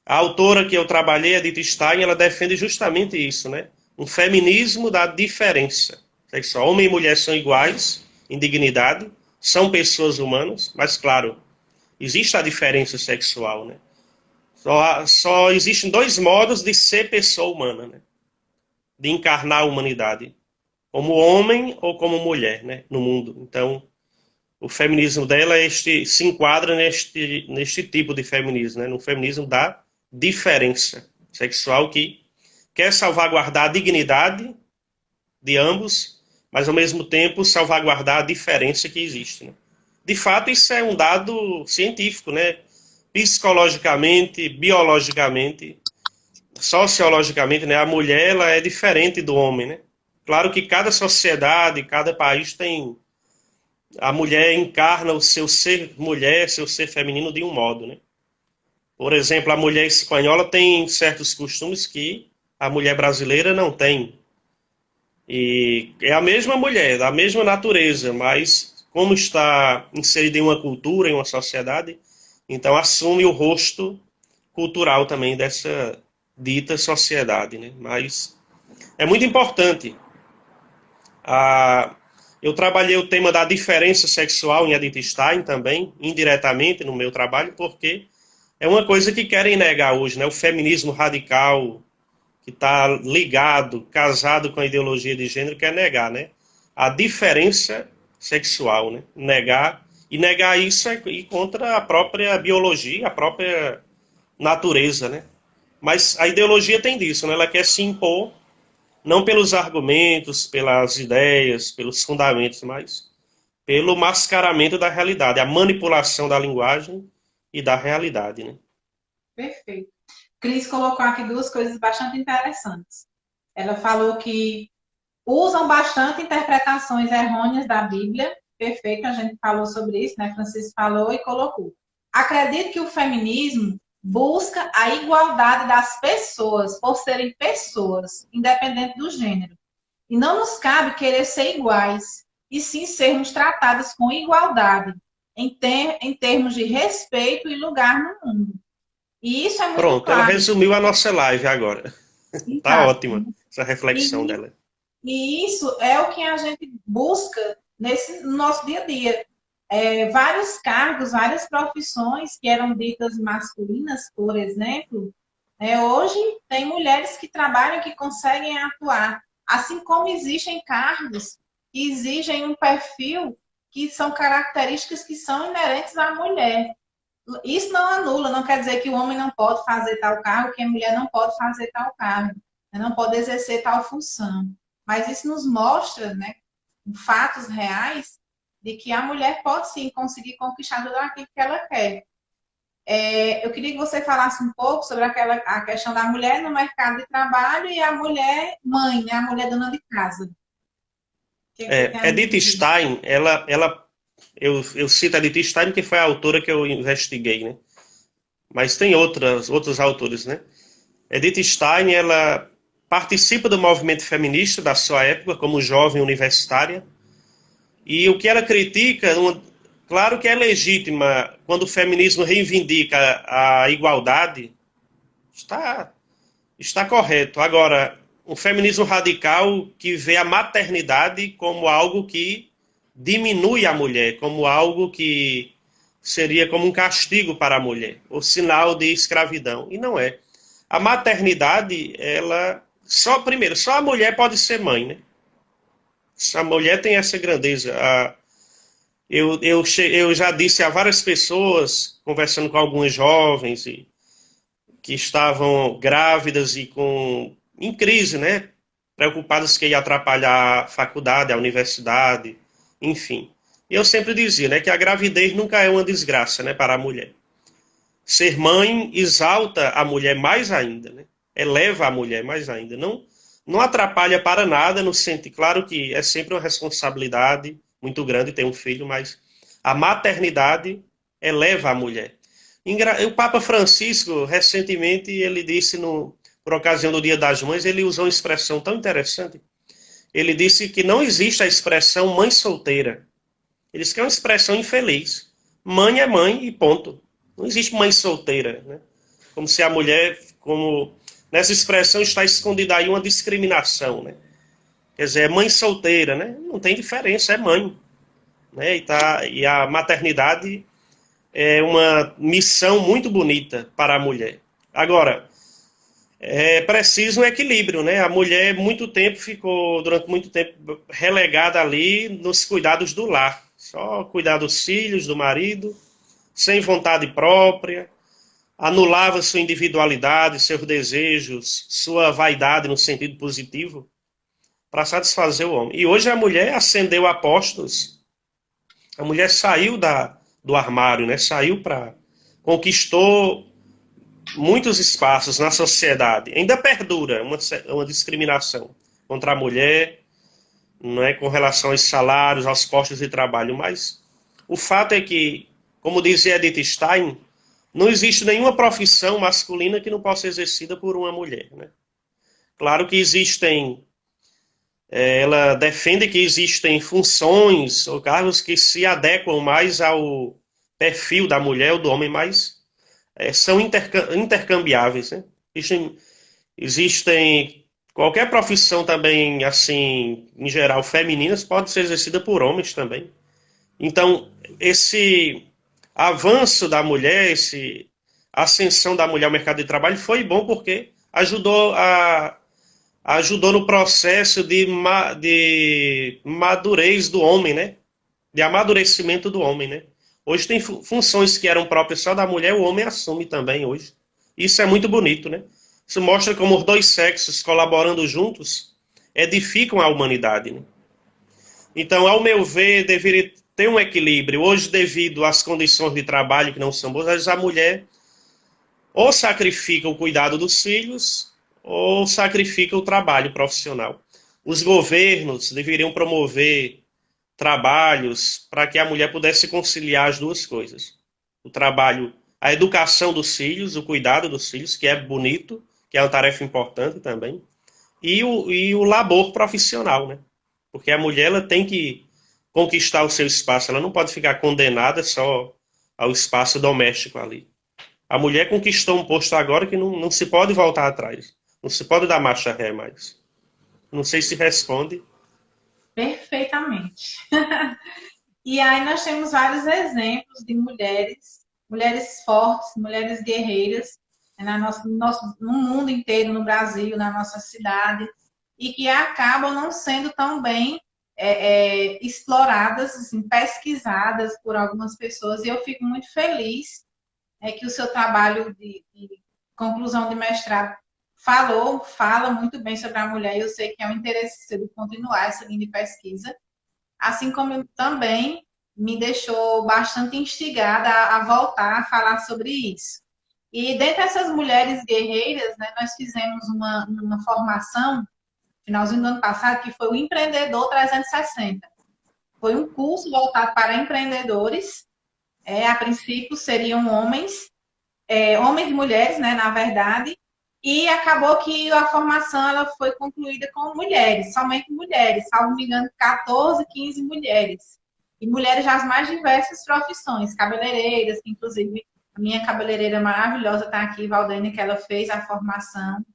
A autora que eu trabalhei, Edith Stein, ela defende justamente isso, né? Um feminismo da diferença sexual. Homem e mulher são iguais em dignidade, são pessoas humanas, mas, claro, existe a diferença sexual, né? Só existem dois modos de ser pessoa humana, né? De encarnar a humanidade, como homem ou como mulher, né? No mundo. Então, o feminismo dela se enquadra neste tipo de feminismo, né? No feminismo da diferença sexual que quer salvaguardar a dignidade de ambos, mas ao mesmo tempo salvaguardar a diferença que existe, né? De fato, isso é um dado científico, né? Psicologicamente, biologicamente, sociologicamente, né? A mulher ela é diferente do homem, né? Claro que cada sociedade, cada país tem a mulher encarna o seu ser mulher, seu ser feminino de um modo, né? Por exemplo, a mulher espanhola tem certos costumes que a mulher brasileira não tem. E é a mesma mulher, da mesma natureza, mas como está inserida em uma cultura, em uma sociedade, então assume o rosto cultural também dessa dita sociedade, né? Mas é muito importante. Eu trabalhei o tema da diferença sexual em Edith Stein também, indiretamente no meu trabalho, porque é uma coisa que querem negar hoje, né? O feminismo radical, que está ligado, casado com a ideologia de gênero, quer negar, né? A diferença sexual, né? Negar isso é ir contra a própria biologia, a própria natureza, né? Mas a ideologia tem disso, né? Ela quer se impor, não pelos argumentos, pelas ideias, pelos fundamentos, mas pelo mascaramento da realidade, a manipulação da linguagem e da realidade, né? Perfeito. Cris colocou aqui duas coisas bastante interessantes. Ela falou que usam bastante interpretações errôneas da Bíblia. Perfeito, a gente falou sobre isso, né? Francisco falou e colocou. Acredito que o feminismo busca a igualdade das pessoas, por serem pessoas, independente do gênero. E não nos cabe querer ser iguais, e sim sermos tratadas com igualdade, em termos de respeito e lugar no mundo. E isso é muito Pronto, ela claro. resumiu a nossa live agora. Tá Exato. ótima essa reflexão E, dela. e isso é o que a gente busca no nosso dia a dia. Vários cargos, várias profissões que eram ditas masculinas, por exemplo, hoje tem mulheres que trabalham, que conseguem atuar. Assim como existem cargos que exigem um perfil que são características que são inerentes à mulher. Isso não anula, não quer dizer que o homem não pode fazer tal cargo, que a mulher não pode fazer tal cargo, né? Não pode exercer tal função. Mas isso nos mostra, né, fatos reais, de que a mulher pode sim conseguir conquistar tudo aquilo que ela quer. Eu queria que você falasse um pouco sobre a questão da mulher no mercado de trabalho e a mulher mãe, né? A mulher dona de casa. O que é que você tem a Edith dizer? Stein, eu cito a Edith Stein que foi a autora que eu investiguei, né? Mas tem outros autores, né? Edith Stein, ela participa do movimento feminista da sua época como jovem universitária. E o que ela critica, claro que é legítima, quando o feminismo reivindica a igualdade, está, está correto. Agora, um feminismo radical que vê a maternidade como algo que diminui a mulher, como algo que seria como um castigo para a mulher, o sinal de escravidão. E não é. A maternidade, ela primeiro, só a mulher pode ser mãe, né? A mulher tem essa grandeza. Eu já disse a várias pessoas, conversando com alguns jovens que estavam grávidas e em crise, né? Preocupadas que ia atrapalhar a faculdade, a universidade, enfim. E eu sempre dizia, né, que a gravidez nunca é uma desgraça, né, para a mulher. Ser mãe exalta a mulher mais ainda, né? Eleva a mulher mais ainda. Não atrapalha para nada, no sentido, claro que é sempre uma responsabilidade muito grande ter um filho, mas a maternidade eleva a mulher. O Papa Francisco, recentemente, ele disse, por ocasião do Dia das Mães, ele usou uma expressão tão interessante. Ele disse que não existe a expressão mãe solteira. Ele disse que é uma expressão infeliz. Mãe é mãe e ponto. Não existe mãe solteira, né? Como se a mulher, como nessa expressão está escondida aí uma discriminação, né? Quer dizer, é mãe solteira, né? Não tem diferença, é mãe, né? E a maternidade é uma missão muito bonita para a mulher. Agora, é preciso um equilíbrio, né? A mulher durante muito tempo, relegada ali nos cuidados do lar. Só cuidar dos filhos, do marido, sem vontade própria, anulava sua individualidade, seus desejos, sua vaidade no sentido positivo, para satisfazer o homem. E hoje a mulher ascendeu a postos, a mulher saiu do armário, né? Conquistou muitos espaços na sociedade. Ainda perdura uma discriminação contra a mulher, não é, com relação aos salários, aos postos de trabalho, mas o fato é que, como dizia Edith Stein, não existe nenhuma profissão masculina que não possa ser exercida por uma mulher, né? Claro que ela defende que existem funções ou cargos que se adequam mais ao perfil da mulher ou do homem, mas são intercambiáveis, né? Existem qualquer profissão também, assim, em geral, femininas, pode ser exercida por homens também. Então, esse avanço da mulher, a ascensão da mulher ao mercado de trabalho foi bom porque ajudou no processo de madurez do homem, né? De amadurecimento do homem, né? Hoje tem funções que eram próprias só da mulher, o homem assume também hoje. Isso é muito bonito, né? Isso mostra como os dois sexos colaborando juntos edificam a humanidade, né? Então, ao meu ver, deveria ter um equilíbrio. Hoje, devido às condições de trabalho que não são boas, às vezes a mulher ou sacrifica o cuidado dos filhos ou sacrifica o trabalho profissional. Os governos deveriam promover trabalhos para que a mulher pudesse conciliar as duas coisas. O trabalho, a educação dos filhos, o cuidado dos filhos, que é bonito, que é uma tarefa importante também, e o labor profissional, né? Porque a mulher ela tem que conquistar o seu espaço, ela não pode ficar condenada só ao espaço doméstico ali. A mulher conquistou um posto agora que não se pode voltar atrás, não se pode dar marcha ré mais. Não sei se responde. Perfeitamente. E aí nós temos vários exemplos de mulheres fortes, mulheres guerreiras, no mundo inteiro, no Brasil, na nossa cidade, e que acabam não sendo tão bem exploradas, assim, pesquisadas por algumas pessoas. E eu fico muito feliz que o seu trabalho de conclusão de mestrado fala muito bem sobre a mulher, e eu sei que é um interesse seu de continuar essa linha de pesquisa. Assim como também me deixou bastante instigada a voltar a falar sobre isso. E dentre essas mulheres guerreiras, né, nós fizemos uma formação, finalzinho do ano passado, que foi o Empreendedor 360. Foi um curso voltado para empreendedores. A princípio seriam homens, homens e mulheres, né, na verdade, e acabou que a formação ela foi concluída com mulheres, somente mulheres, salvo me engano, 14, 15 mulheres. E mulheres das mais diversas profissões, cabeleireiras, que inclusive a minha cabeleireira maravilhosa está aqui, Valdene, que ela fez a formação.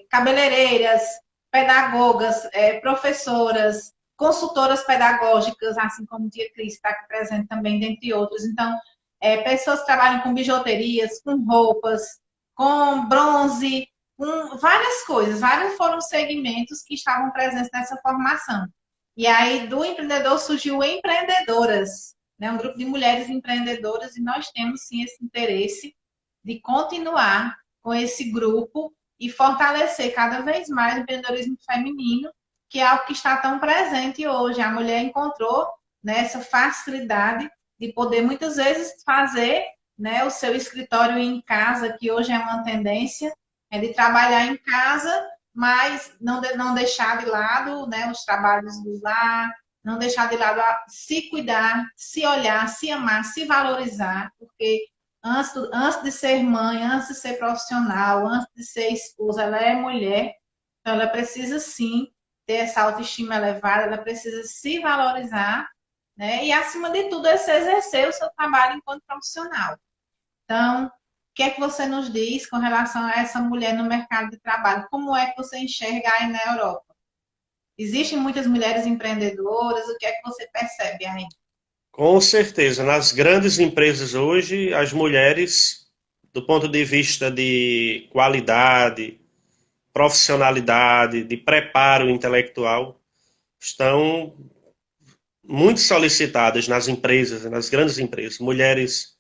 Cabeleireiras, pedagogas, professoras, consultoras pedagógicas, assim como a tia Cris está aqui presente também, dentre outros. Então, pessoas que trabalham com bijuterias, com roupas, com bronze, com várias coisas. Vários foram segmentos que estavam presentes nessa formação. E aí, do empreendedor surgiu Empreendedoras, né? Um grupo de mulheres empreendedoras, e nós temos, sim, esse interesse de continuar com esse grupo e fortalecer cada vez mais o empreendedorismo feminino, que é algo que está tão presente hoje. A mulher encontrou, né, essa facilidade de poder muitas vezes fazer, né, o seu escritório em casa, que hoje é uma tendência, de trabalhar em casa, mas não deixar de lado, né, os trabalhos do lar, não deixar de lado se cuidar, se olhar, se amar, se valorizar, porque antes de ser mãe, antes de ser profissional, antes de ser esposa, ela é mulher, então ela precisa sim ter essa autoestima elevada, ela precisa se valorizar, né? E acima de tudo, é se exercer o seu trabalho enquanto profissional. Então, o que é que você nos diz com relação a essa mulher no mercado de trabalho? Como é que você enxerga aí na Europa? Existem muitas mulheres empreendedoras, o que é que você percebe aí? Com certeza, nas grandes empresas hoje, as mulheres, do ponto de vista de qualidade, profissionalidade, de preparo intelectual, estão muito solicitadas nas empresas, nas grandes empresas. Mulheres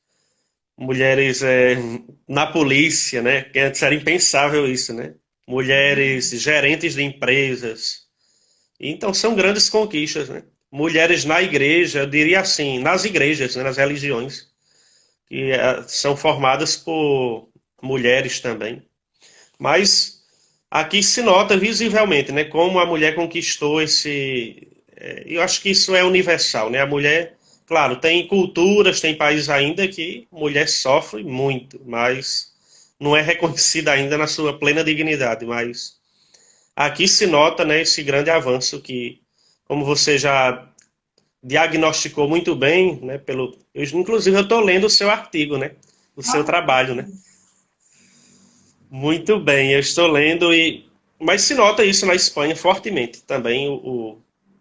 na polícia, né? Que antes era impensável isso, né? Mulheres gerentes de empresas. Então são grandes conquistas, né? Mulheres na igreja, eu diria assim, nas igrejas, né? Nas religiões, que são formadas por mulheres também. Mas aqui se nota visivelmente, né? Como a mulher conquistou esse. Eu acho que isso é universal, né? A mulher, claro, tem culturas, tem países ainda que mulher sofre muito, mas não é reconhecida ainda na sua plena dignidade. Mas aqui se nota, né, esse grande avanço que, como você já diagnosticou muito bem, né, inclusive eu estou lendo o seu artigo, né, o seu trabalho, né. Muito bem, eu estou lendo mas se nota isso na Espanha fortemente também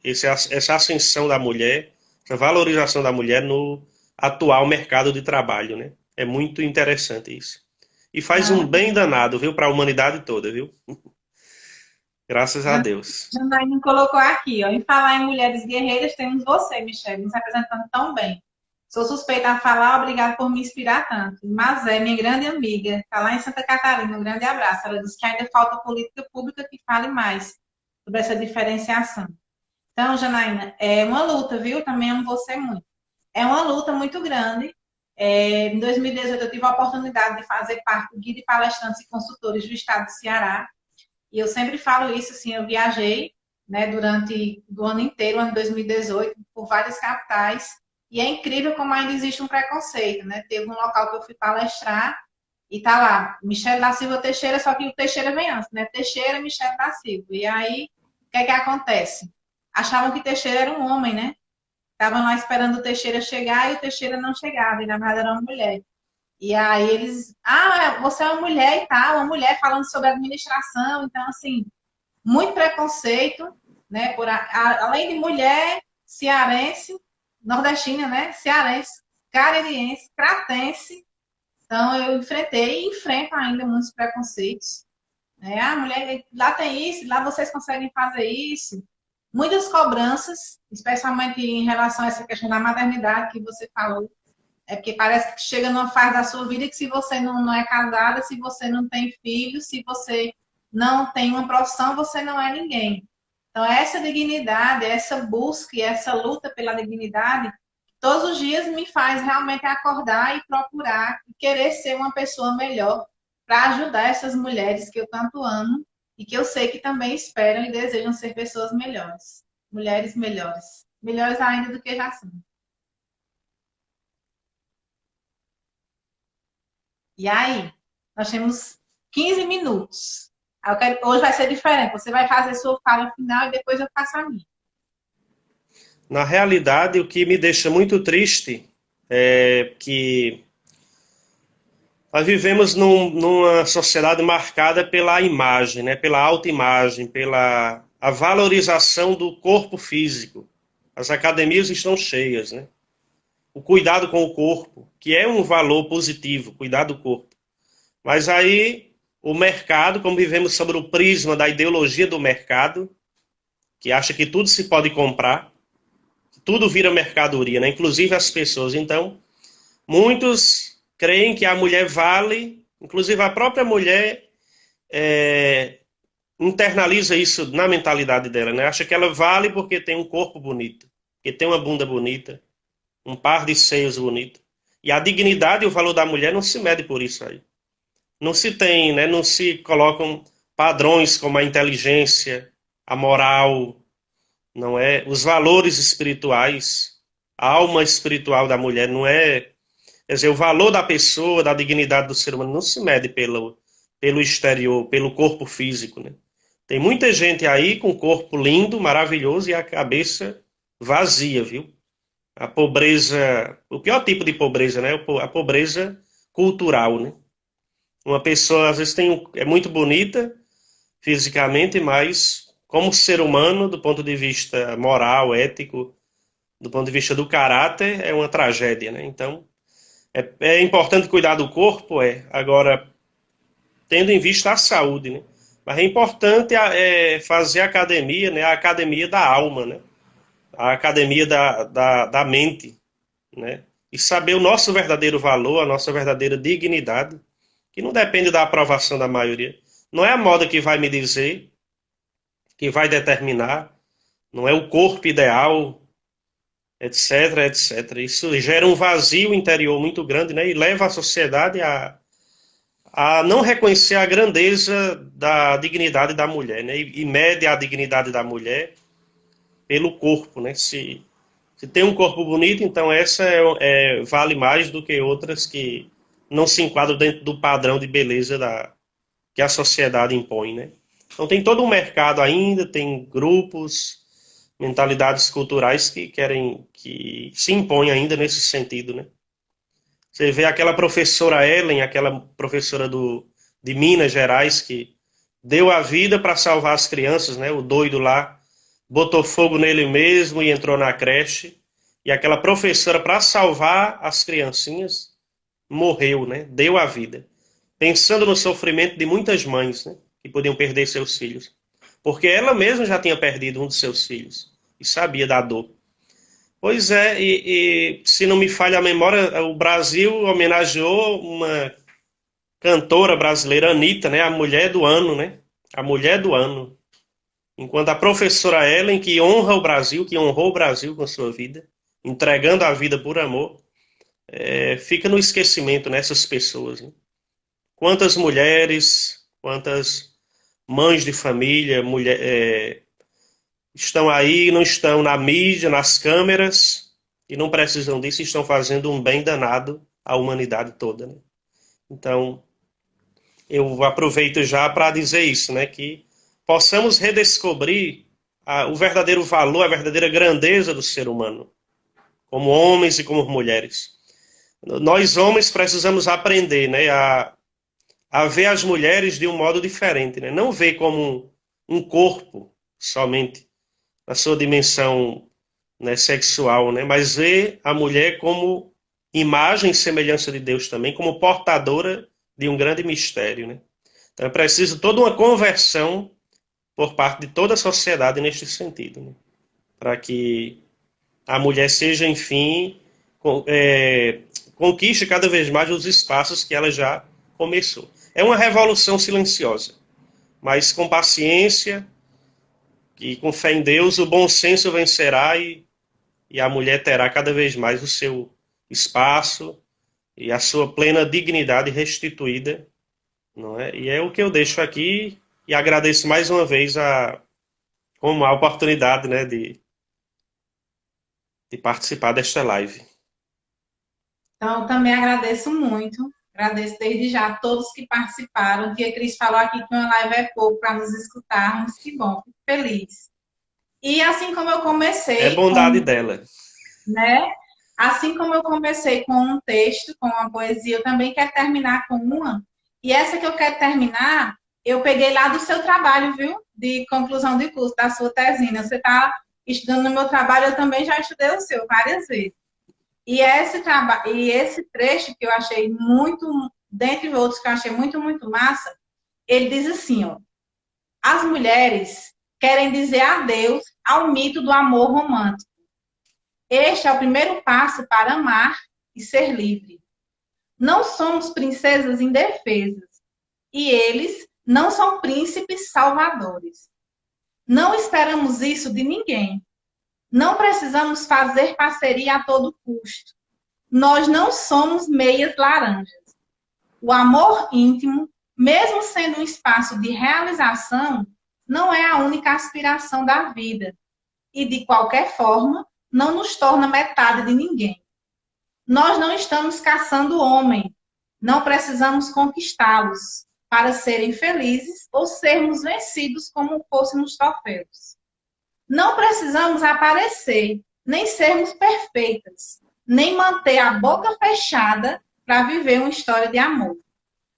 essa ascensão da mulher, essa valorização da mulher no atual mercado de trabalho, né? É muito interessante isso. E faz um bem danado, viu, para a humanidade toda, viu? Graças a Deus. Janaína colocou aqui, ó, em falar em mulheres guerreiras, temos você, Michelle, nos representando tão bem. Sou suspeita a falar, obrigada por me inspirar tanto. Mas minha grande amiga, está lá em Santa Catarina, um grande abraço. Ela disse que ainda falta política pública que fale mais sobre essa diferenciação. Então, Janaína, é uma luta, viu? Também amo você muito. É uma luta muito grande. Em 2018, eu tive a oportunidade de fazer parte do Guia de Palestrantes e Consultores do Estado do Ceará. E eu sempre falo isso, assim, eu viajei, né, durante o ano inteiro, ano 2018, por várias capitais, e é incrível como ainda existe um preconceito, né? Teve um local que eu fui palestrar e tá lá, Michelle da Silva Teixeira, só que o Teixeira vem antes, né? Teixeira, Michelle da Silva. E aí, o que é que acontece? Achavam que Teixeira era um homem, né? Estavam lá esperando o Teixeira chegar e o Teixeira não chegava, e na verdade era uma mulher. E aí eles, você é uma mulher e tal, uma mulher falando sobre administração, então assim, muito preconceito, né? Além de mulher, cearense, nordestina, né? Cearense, caririense, cratense. Então eu enfrentei e enfrento ainda muitos preconceitos. Né? Mulher, lá tem isso, lá vocês conseguem fazer isso. Muitas cobranças, especialmente em relação a essa questão da maternidade que você falou. É porque parece que chega numa fase da sua vida que se você não é casada, se você não tem filhos, se você não tem uma profissão, você não é ninguém. Então, essa dignidade, essa busca e essa luta pela dignidade, todos os dias me faz realmente acordar e procurar e querer ser uma pessoa melhor para ajudar essas mulheres que eu tanto amo e que eu sei que também esperam e desejam ser pessoas melhores. Mulheres melhores. Melhores ainda do que já são. E aí, nós temos 15 minutos. Hoje vai ser diferente. Você vai fazer sua fala final e depois eu faço a minha. Na realidade, o que me deixa muito triste é que nós vivemos numa sociedade marcada pela imagem, né? Pela autoimagem, pela a valorização do corpo físico. As academias estão cheias, né? O cuidado com o corpo, que é um valor positivo, cuidar do corpo. Mas aí o mercado, como vivemos sobre o prisma da ideologia do mercado, que acha que tudo se pode comprar, tudo vira mercadoria, né? Inclusive as pessoas. Então, muitos creem que a mulher vale, inclusive a própria mulher internaliza isso na mentalidade dela, né? Acha que ela vale porque tem um corpo bonito, porque tem uma bunda bonita, um par de seios bonito. E a dignidade e o valor da mulher não se mede por isso aí. Não se tem, né? Não se colocam padrões como a inteligência, a moral, não é? Os valores espirituais, a alma espiritual da mulher não é. Quer dizer, o valor da pessoa, da dignidade do ser humano não se mede pelo exterior, pelo corpo físico, né? Tem muita gente aí com corpo lindo, maravilhoso e a cabeça vazia, viu? A pobreza, o pior tipo de pobreza, né? A pobreza cultural, né? Uma pessoa às vezes é muito bonita fisicamente, mas como ser humano, do ponto de vista moral, ético, do ponto de vista do caráter, é uma tragédia, né? Então, é importante cuidar do corpo, agora, tendo em vista a saúde, né? Mas é importante fazer academia, né? A academia da alma, né? A academia da mente, né? E saber o nosso verdadeiro valor, a nossa verdadeira dignidade, que não depende da aprovação da maioria. Não é a moda que vai me dizer, que vai determinar, não é o corpo ideal, etc, etc. Isso gera um vazio interior muito grande, né? E leva a sociedade a não reconhecer a grandeza da dignidade da mulher, né? E mede a dignidade da mulher pelo corpo, né? Se tem um corpo bonito, então essa vale mais do que outras que não se enquadram dentro do padrão de beleza que a sociedade impõe, né? Então tem todo um mercado ainda, tem grupos, mentalidades culturais que se impõem ainda nesse sentido, né? Você vê aquela professora Ellen, aquela professora de Minas Gerais, que deu a vida para salvar as crianças, né? O doido lá botou fogo nele mesmo e entrou na creche. E aquela professora, para salvar as criancinhas, morreu, né? Deu a vida. Pensando no sofrimento de muitas mães, né? Que podiam perder seus filhos. Porque ela mesma já tinha perdido um de seus filhos. E sabia da dor. Pois é, e se não me falha a memória, o Brasil homenageou uma cantora brasileira, Anitta, né? A mulher do ano, né? A mulher do ano. Enquanto a professora Ellen, que honra o Brasil, que honrou o Brasil com sua vida, entregando a vida por amor, fica no esquecimento nessas pessoas, né? Quantas mulheres, quantas mães de família, estão aí, não estão na mídia, nas câmeras, e não precisam disso, estão fazendo um bem danado à humanidade toda, né? Então, eu aproveito já para dizer isso, né? Que possamos redescobrir o verdadeiro valor, a verdadeira grandeza do ser humano, como homens e como mulheres. Nós, homens, precisamos aprender, né? A ver as mulheres de um modo diferente, né? Não ver como um corpo somente, na sua dimensão, né, sexual, né? Mas ver a mulher como imagem e semelhança de Deus também, como portadora de um grande mistério, né? Então é preciso toda uma conversão por parte de toda a sociedade neste sentido, né? Para que a mulher seja, enfim, conquiste cada vez mais os espaços que ela já começou. É uma revolução silenciosa, mas com paciência, que com fé em Deus o bom senso vencerá e a mulher terá cada vez mais o seu espaço e a sua plena dignidade restituída, não é? E é o que eu deixo aqui e agradeço mais uma vez como a oportunidade, né, de participar desta live. Então, eu também agradeço muito. Agradeço desde já a todos que participaram. O Tia Cris falou aqui que uma live é pouco para nos escutarmos. Que bom, fico feliz. E assim como eu É comecei bondade dela. né? Assim como eu comecei com um texto, com uma poesia, eu também quero terminar com uma. E essa que eu quero terminar, eu peguei lá do seu trabalho, viu? De conclusão de curso, da sua tesina. Você está estudando no meu trabalho, eu também já estudei o seu várias vezes. E esse trecho que eu achei muito, dentre outros que eu achei muito, muito massa, ele diz assim, ó, as mulheres querem dizer adeus ao mito do amor romântico. Este é o primeiro passo para amar e ser livre. Não somos princesas indefesas e eles não são príncipes salvadores. Não esperamos isso de ninguém. Não precisamos fazer parceria a todo custo. Nós não somos meias laranjas. O amor íntimo, mesmo sendo um espaço de realização, não é a única aspiração da vida e, de qualquer forma, não nos torna metade de ninguém. Nós não estamos caçando homem, não precisamos conquistá-los para serem felizes ou sermos vencidos como fôssemos troféus. Não precisamos aparecer, nem sermos perfeitas, nem manter a boca fechada para viver uma história de amor.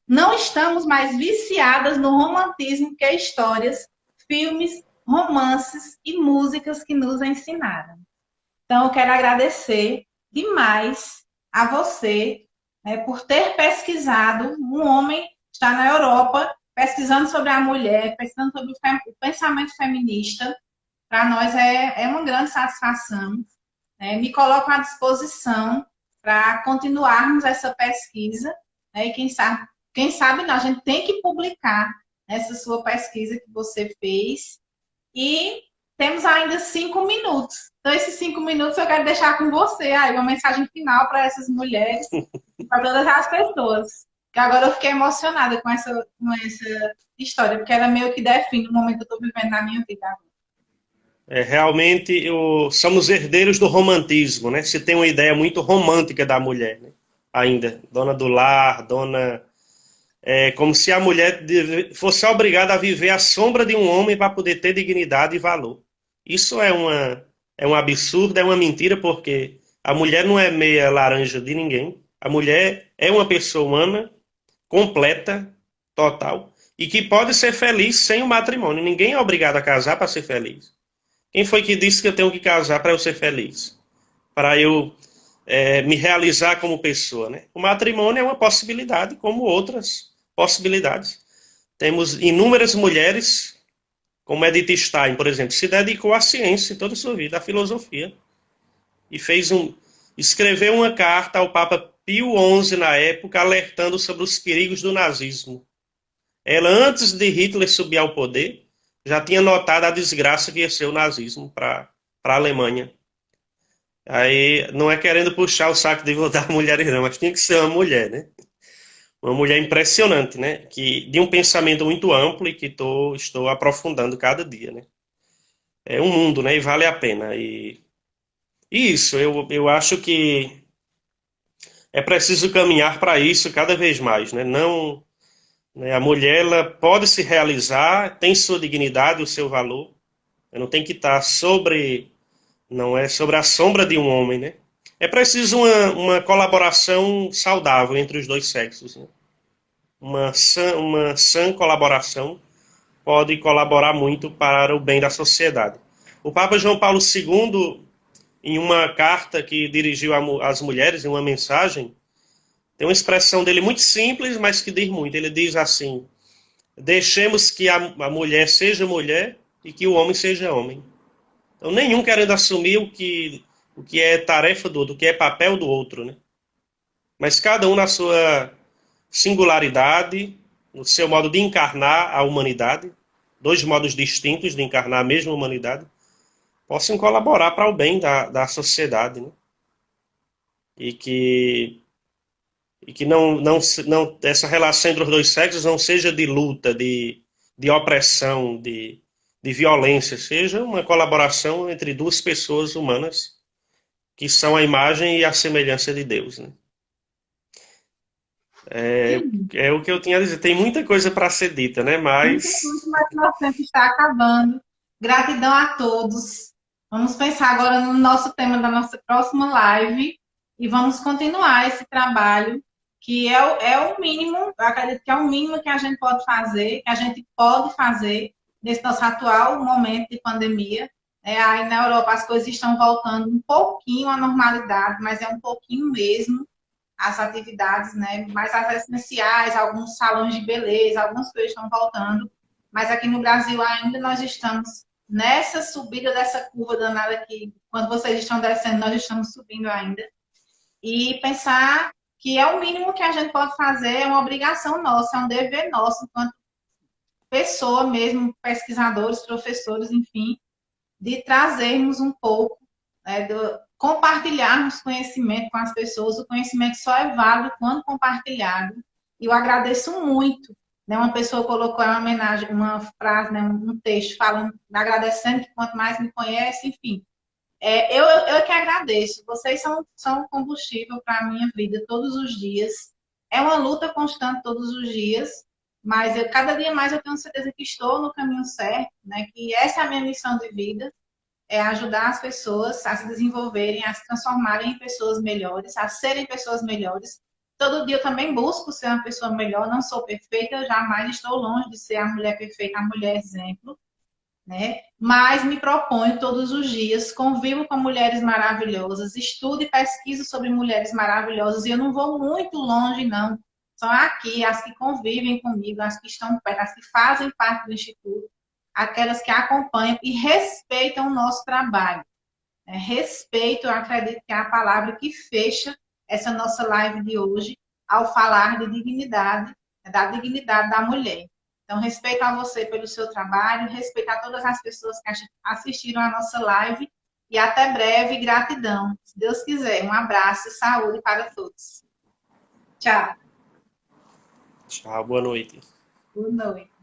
Não estamos mais viciadas no romantismo que histórias, filmes, romances e músicas que nos ensinaram. Então, eu quero agradecer demais a você, né, por ter pesquisado. Um homem está na Europa pesquisando sobre a mulher, pesquisando sobre o pensamento feminista. Para nós é uma grande satisfação. Né? Me coloco à disposição para continuarmos essa pesquisa. Né? E quem sabe não, a gente tem que publicar essa sua pesquisa que você fez. E temos ainda 5 minutos. Então, esses 5 minutos eu quero deixar com você aí uma mensagem final para essas mulheres e para todas as pessoas. Que agora eu fiquei emocionada com essa história, porque ela meio que define o momento que eu estou vivendo na minha vida. Realmente, somos herdeiros do romantismo, né? Se tem uma ideia muito romântica da mulher, né? Ainda, dona do lar, dona... como se a mulher fosse obrigada a viver à sombra de um homem para poder ter dignidade e valor. Isso é um absurdo, é uma mentira, porque a mulher não é meia laranja de ninguém. A mulher é uma pessoa humana, completa, total, e que pode ser feliz sem o matrimônio. Ninguém é obrigado a casar para ser feliz. Quem foi que disse que eu tenho que casar para eu ser feliz? Para eu me realizar como pessoa, né? O matrimônio é uma possibilidade, como outras possibilidades. Temos inúmeras mulheres, como Edith Stein, por exemplo, se dedicou à ciência toda a sua vida, à filosofia, e escreveu uma carta ao Papa Pio XI na época, alertando sobre os perigos do nazismo. Ela, antes de Hitler subir ao poder, já tinha notado a desgraça que ia ser o nazismo para a Alemanha. Aí, não é querendo puxar o saco das mulheres não, mas tinha que ser uma mulher, né? Uma mulher impressionante, né? De um pensamento muito amplo e que estou aprofundando cada dia, né? É um mundo, né? E vale a pena. E isso, eu acho que é preciso caminhar para isso cada vez mais, né? Não, né? A mulher, ela pode se realizar, tem sua dignidade, o seu valor. Não tem que estar não é sobre a sombra de um homem, né? É preciso uma colaboração saudável entre os dois sexos, né? Uma sã colaboração pode colaborar muito para o bem da sociedade. O Papa João Paulo II, em uma carta que dirigiu às mulheres, em uma mensagem, tem uma expressão dele muito simples, mas que diz muito. Ele diz assim: deixemos que a mulher seja mulher e que o homem seja homem. Então, nenhum querendo assumir o que é tarefa do outro, o que é papel do outro, né? Mas cada um na sua singularidade, no seu modo de encarnar a humanidade, dois modos distintos de encarnar a mesma humanidade, possam colaborar para o bem da sociedade, né? E que, e que não, essa relação entre os dois sexos não seja de luta, de opressão, de violência, seja uma colaboração entre duas pessoas humanas que são a imagem e a semelhança de Deus, né? Sim, É o que eu tinha a dizer. Tem muita coisa para ser dita, né? muita Mas coisa, mas nosso tempo está acabando. Gratidão a todos. Vamos pensar agora no nosso tema da nossa próxima live e vamos continuar esse trabalho, que é o mínimo, eu acredito que é o mínimo que a gente pode fazer, que a gente pode fazer nesse nosso atual momento de pandemia. Aí na Europa as coisas estão voltando um pouquinho à normalidade, mas é um pouquinho mesmo as atividades, né, mais as essenciais, alguns salões de beleza, algumas coisas estão voltando, mas aqui no Brasil ainda nós estamos nessa subida dessa curva danada que, quando vocês estão descendo, nós estamos subindo ainda. E pensar que é o mínimo que a gente pode fazer, é uma obrigação nossa, é um dever nosso, enquanto pessoa mesmo, pesquisadores, professores, enfim, de trazermos um pouco, compartilharmos conhecimento com as pessoas. O conhecimento só é válido quando compartilhado. E eu agradeço muito. Né? Uma pessoa colocou uma homenagem, uma frase, né? Um texto falando, agradecendo que quanto mais me conhece, enfim. Eu que agradeço. Vocês são combustível para a minha vida todos os dias. É uma luta constante todos os dias, mas cada dia mais eu tenho certeza que estou no caminho certo, né? Que essa é a minha missão de vida, é ajudar as pessoas a se desenvolverem, a se transformarem em pessoas melhores, a serem pessoas melhores. Todo dia eu também busco ser uma pessoa melhor, não sou perfeita, jamais estou longe de ser a mulher perfeita, a mulher exemplo, né? Mas me proponho todos os dias, convivo com mulheres maravilhosas, estudo e pesquiso sobre mulheres maravilhosas, e eu não vou muito longe, não. São aqui as que convivem comigo, as que estão perto, as que fazem parte do Instituto, aquelas que acompanham e respeitam o nosso trabalho. Respeito, eu acredito que é a palavra que fecha essa nossa live de hoje, ao falar de dignidade, da dignidade da mulher. Então, respeito a você pelo seu trabalho, respeito a todas as pessoas que assistiram a nossa live e até breve, gratidão. Se Deus quiser, um abraço e saúde para todos. Tchau. tchau, boa noite. Boa noite.